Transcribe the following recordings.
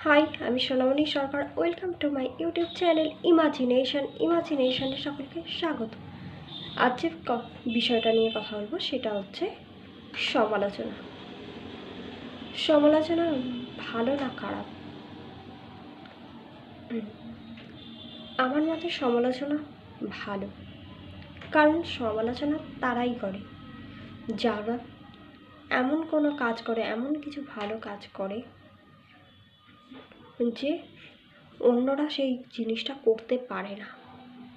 High, আমি Sonamoni Sarkar. Welcome to my YouTube channel ইমাজিনেশনে সকলকে স্বাগত। আজ যে বিষয়টা নিয়ে কথা বলবো সেটা হচ্ছে সমালোচনা। সমালোচনা ভালো না খারাপ? আমার মতে সমালোচনা ভালো, কারণ সমালোচনা তারাই করে যারা এমন কোনো কাজ করে, এমন কিছু ভালো কাজ করে যে অন্যরা সেই জিনিসটা করতে পারে না,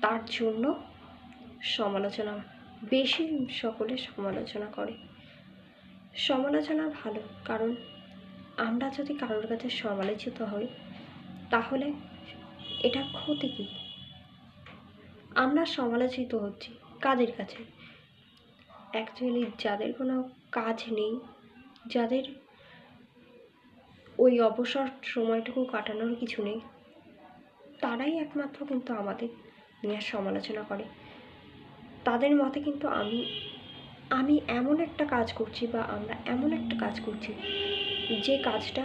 তার জন্য সমালোচনা বেশি সকলে সমালোচনা করে। সমালোচনা ভালো, কারণ আমরা যদি কারোর কাছে সমালোচিত হই তাহলে এটা ক্ষতি কী? আমরা সমালোচিত হচ্ছি কাদের কাছে? অ্যাকচুয়ালি যাদের কোনো কাজ নেই, যাদের ওই অবসর সময়টুকু কাটানোর কিছু নেই, তারাই একমাত্র কিন্তু আমাদের নিয়ে সমালোচনা করে। তাদের মতে কিন্তু আমি এমন একটা কাজ করছি বা আমরা এমন একটা কাজ করছি যে কাজটা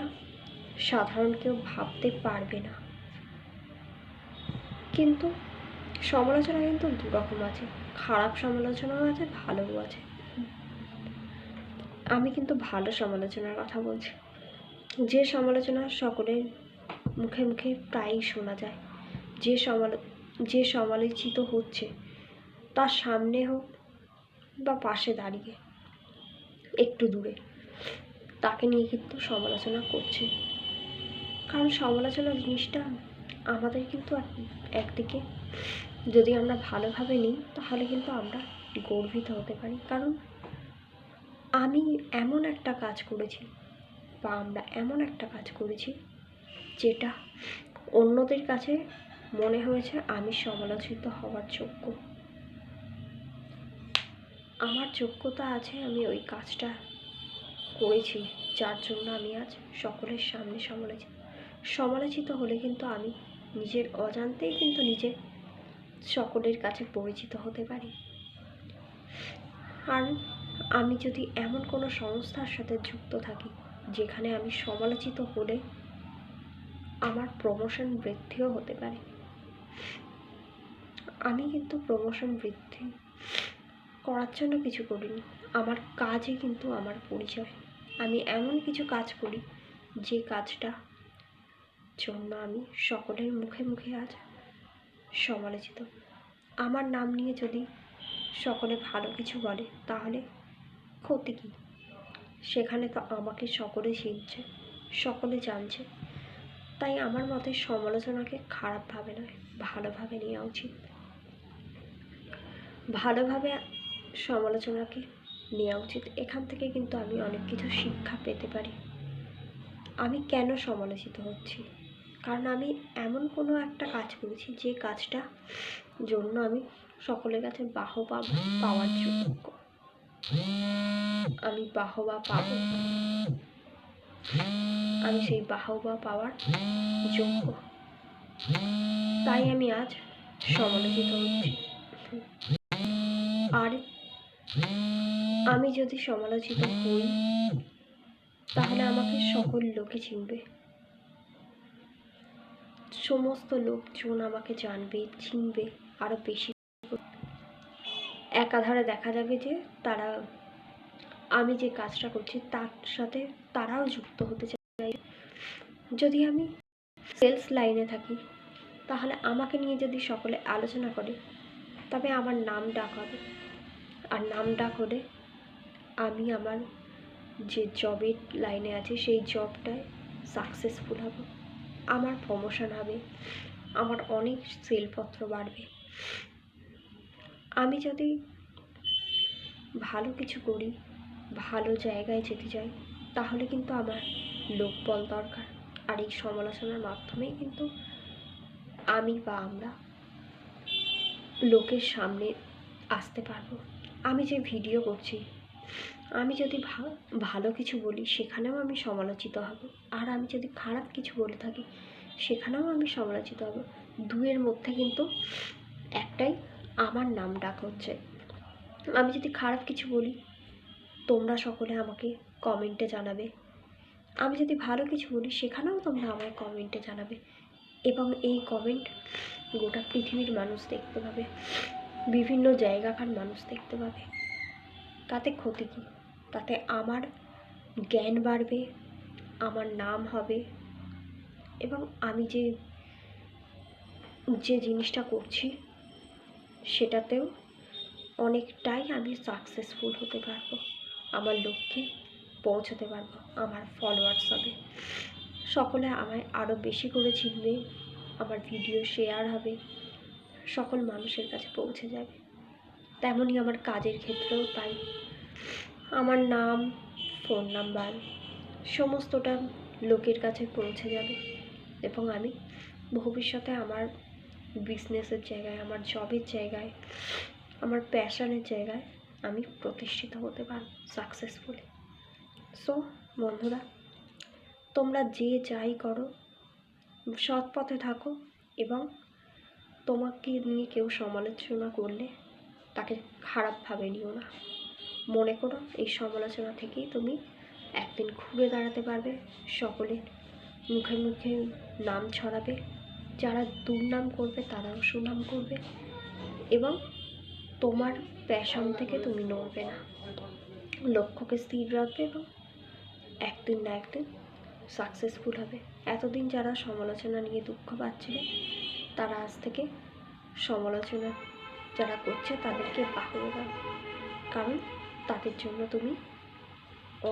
সাধারণ কেউ ভাবতে পারবে না। কিন্তু সমালোচনা কিন্তু দুরকম আছে, খারাপ সমালোচনাও আছে, ভালোও আছে। আমি কিন্তু ভালো সমালোচনার কথা বলছি, যে সমালোচনা সকলের মুখে মুখে প্রায়ই শোনা যায়। যে সমালোচিত হচ্ছে তার সামনে হোক বা পাশে দাঁড়িয়ে একটু দূরে, তাকে নিয়ে কিন্তু সমালোচনা করছে। কারণ সমালোচনা জিনিসটা আমাদের কিন্তু একদিকে যদি আমরা ভালোভাবে নিই তাহলে কিন্তু আমরা গর্বিত হতে পারি। কারণ আমি এমন একটা কাজ করেছি বা আমরা এমন একটা কাজ করেছি যেটা অন্যদের কাছে মনে হয়েছে আমি সমালোচিত হওয়ার যোগ্য, আমার যোগ্যতা আছে, আমি ওই কাজটা করেছি, যার জন্য আমি আজ সকলের সামনে সমালোচিত হলে কিন্তু আমি নিজের অজান্তেই কিন্তু নিজে সকলের কাছে পরিচিত হতে পারি। আর আমি যদি এমন কোনো সংস্থার সাথে যুক্ত থাকি যেখানে আমি সমালোচিত হলে আমার প্রমোশন বৃদ্ধিও হতে পারে। আমি কিন্তু প্রমোশন বৃদ্ধি করার জন্য কিছু করিনি, আমার কাজই কিন্তু আমার পরিচয়। আমি এমন কিছু কাজ করি যে কাজটা জন্য আমি সকলের মুখে মুখে আজ সমালোচিত। আমার নাম নিয়ে যদি সকলে ভালো কিছু বলে তাহলে ক্ষতি কী? সেখানে তো আমাকে সকলে চিনছে, সকলে জানছে। তাই আমার মতে সমালোচনাকে খারাপভাবে নয়, ভালোভাবে নেওয়া উচিত। ভালোভাবে সমালোচনাকে নেওয়া উচিত। এখান থেকে কিন্তু আমি অনেক কিছু শিক্ষা পেতে পারি। আমি কেন সমালোচিত হচ্ছি? কারণ আমি এমন কোনো একটা কাজ করেছি যে কাজটা জন্য আমি সকলের কাছে বাহবা পাওয়ার যোগ্য, আমি বাহবা পাবো, আমি সেই বাহবা পাওয়ার যোগ্য, তাই আমি আজ সমালোচিত হচ্ছি। আর আমি যদি সমালোচিত হই তাহলে আমাকে সকল লোকে চিনবে, সমস্ত লোকজন আমাকে জানবে, চিনবে আরও বেশি। একাধারে দেখা যাবে যে তারা আমি যে কাজটা করছি তার সাথে তারাও যুক্ত হতে চায়। যদি আমি সেলস লাইনে থাকি তাহলে আমাকে নিয়ে যদি সকলে আলোচনা করে তবে আমার নাম ডাক হবে, আর নাম ডাক হলে আমি আমার যে জবের লাইনে আছে সেই জবটায় সাকসেসফুল হব, আমার প্রমোশন হবে, আমার অনেক সেলপত্র বাড়বে। আমি যদি ভালো কিছু করি, ভালো জায়গায় যেতে চাই, তাহলে কিন্তু আমার লোকবল দরকার। আর এই সমালোচনার মাধ্যমেই কিন্তু আমি বা আমরা লোকের সামনে আসতে পারবো। আমি যে ভিডিও করছি, আমি যদি ভালো কিছু বলি সেখানেও আমি সমালোচিত হব, আর আমি যদি খারাপ কিছু বলে থাকি সেখানেও আমি সমালোচিত হব। দুয়ের মধ্যে কিন্তু একটাই আমার নাম ডাক হচ্ছে। আমি যদি খারাপ কিছু বলি তোমরা সকলে আমাকে কমেন্টে জানাবে, আমি যদি ভালো কিছু বলি সেখানেও তোমরা আমায় কমেন্টে জানাবে, এবং এই কমেন্ট গোটা পৃথিবীর মানুষ দেখতে পাবে, বিভিন্ন জায়গাকার মানুষ দেখতে পাবে। তাতে ক্ষতি কী? তাতে আমার জ্ঞান বাড়বে, আমার নাম হবে, এবং আমি যে জিনিসটা করছি সেটাতেও অনেকটাই আমি সাকসেসফুল হতে পারবো, আমার লক্ষ্যে পৌঁছাতে পারবো, আমার ফলোয়ার্স হবে, সকলে আমায় আরও বেশি করে চিনবে, আমার ভিডিও শেয়ার হবে, সকল মানুষের কাছে পৌঁছে যাবে। তেমনই আমার কাজের ক্ষেত্রেও তাই, আমার নাম, ফোন নাম্বার সমস্তটা লোকের কাছে পৌঁছে যাবে, এবং আমি ভবিষ্যতে আমার বিজনেসের জায়গায়, আমার জবের জায়গায়, আমার প্যাশনের জায়গায় আমি প্রতিষ্ঠিত হতে পারব সাকসেসফুলি। সো বন্ধুরা, তোমরা যে যাই করো সৎ পথে থাকো, এবং তোমাকে নিয়ে কেউ সমালোচনা করলে তাকে খারাপভাবে নিও না। মনে করো এই সমালোচনা থেকেই তুমি একদিন ঘুরে দাঁড়াতে পারবে, সকলের মুখে মুখে নাম ছড়াবে, যারা দুর্নাম করবে তারাও সুনাম করবে, এবং তোমার প্যাশন থেকে তুমি নড়বে না, লক্ষ্যকে স্থির রাখবে, এবং একদিন না একদিন সাকসেসফুল হবে। এতদিন যারা সমালোচনা নিয়ে দুঃখ পাচ্ছিল তারা আজ থেকে সমালোচনা যারা করছে তাদেরকে বাহবা দাও, কারণ তাদের জন্য তুমি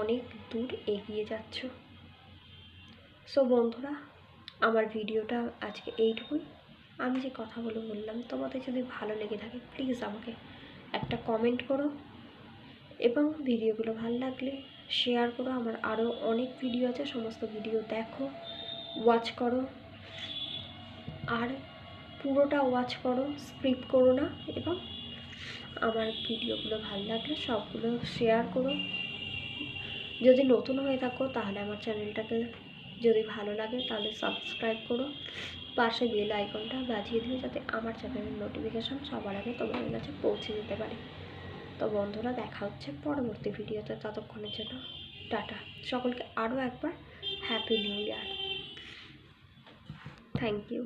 অনেক দূর এগিয়ে যাচ্ছ। সো বন্ধুরা, আমার ভিডিওটা আজকে এইটুকুই। আমি যে কথাগুলো বললাম তোমাদের যদি ভালো লেগে থাকে প্লিজ আমাকে একটা কমেন্ট করো, এবং ভিডিওগুলো ভালো লাগলে শেয়ার করো। আমার আরও অনেক ভিডিও আছে, সমস্ত ভিডিও দেখো, ওয়াচ করো, আর পুরোটা ওয়াচ করো, স্কিপ করো না, এবং আমার ভিডিওগুলো ভালো লাগলে সবগুলো শেয়ার করো। যদি নতুন হয়ে থাকো তাহলে আমার চ্যানেলটাকে যদি ভালো লাগে তাহলে সাবস্ক্রাইব করো, পাশে বেল আইকনটা বাজিয়ে দিও, যাতে আমার চ্যানেলের নোটিফিকেশান সবার আগে তোমাদের কাছে পৌঁছে যেতে পারে। তো বন্ধুরা, দেখা হচ্ছে পরবর্তী ভিডিওতে, ততক্ষণের জন্য টাটা। সকলকে আরও একবার happy new year. Thank you.